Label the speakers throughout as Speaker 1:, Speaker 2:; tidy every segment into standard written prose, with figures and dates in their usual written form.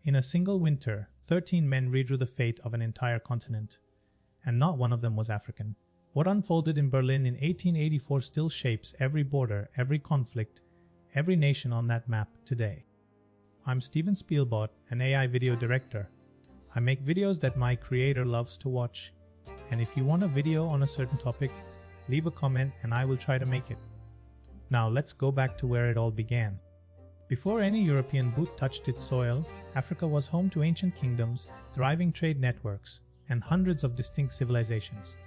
Speaker 1: In a single winter, 13 men redrew the fate of an entire continent, and not one of them was African. What unfolded in Berlin in 1884 still shapes every border, every conflict, every nation on that map today. I'm Stephen Spielbot, an AI video director. I make videos that my creator loves to watch, and if you want a video on a certain topic, leave a comment and I will try to make it. Now let's go back to where it all began. Before any European boot touched its soil, Africa was home to ancient kingdoms, thriving trade networks, and hundreds of distinct civilizations.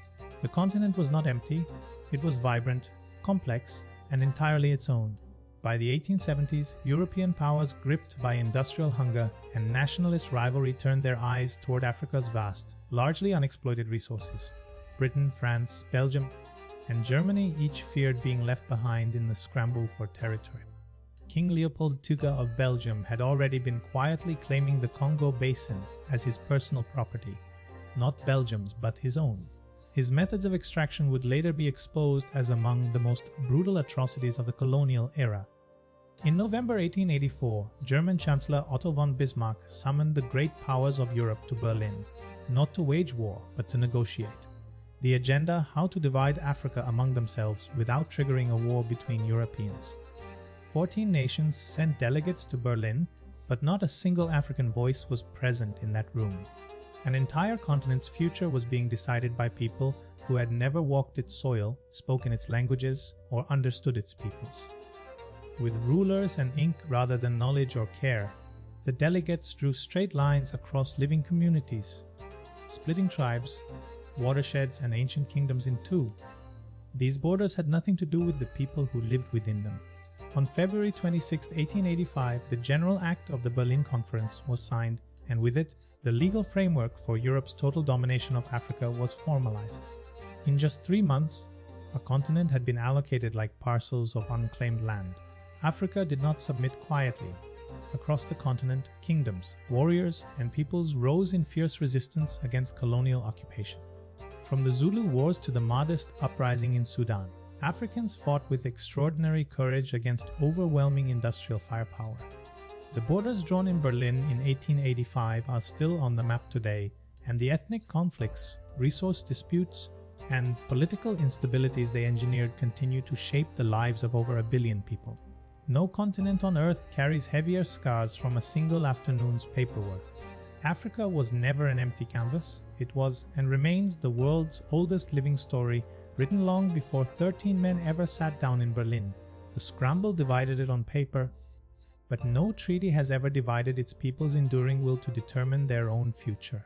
Speaker 1: The continent was not empty, it was vibrant, complex, and entirely its own. By the 1870s, European powers gripped by industrial hunger and nationalist rivalry turned their eyes toward Africa's vast, largely unexploited resources. Britain, France, Belgium, and Germany each feared being left behind in the scramble for territory. King Leopold II of Belgium had already been quietly claiming the Congo Basin as his personal property, not Belgium's but his own. His methods of extraction would later be exposed as among the most brutal atrocities of the colonial era. In November 1884, German Chancellor Otto von Bismarck summoned the great powers of Europe to Berlin, not to wage war but to negotiate. The agenda: how to divide Africa among themselves without triggering a war between Europeans. 14 nations sent delegates to Berlin, but not a single African voice was present in that room. An entire continent's future was being decided by people who had never walked its soil, spoken its languages, or understood its peoples. With rulers and ink rather than knowledge or care, the delegates drew straight lines across living communities, splitting tribes, watersheds, and ancient kingdoms in two. These borders had nothing to do with the people who lived within them. On February 26, 1885, the General Act of the Berlin Conference was signed, and with it, the legal framework for Europe's total domination of Africa was formalized. In just 3 months, a continent had been allocated like parcels of unclaimed land. Africa did not submit quietly. Across the continent, kingdoms, warriors, and peoples rose in fierce resistance against colonial occupation. From the Zulu Wars to the Mahdist uprising in Sudan, Africans fought with extraordinary courage against overwhelming industrial firepower. The borders drawn in Berlin in 1885 are still on the map today, and the ethnic conflicts, resource disputes, and political instabilities they engineered continue to shape the lives of over 1 billion people. No continent on Earth carries heavier scars from a single afternoon's paperwork. Africa was never an empty canvas. It was and remains the world's oldest living story, written long before 13 men ever sat down in Berlin. The Scramble divided it on paper, but no treaty has ever divided its people's enduring will to determine their own future.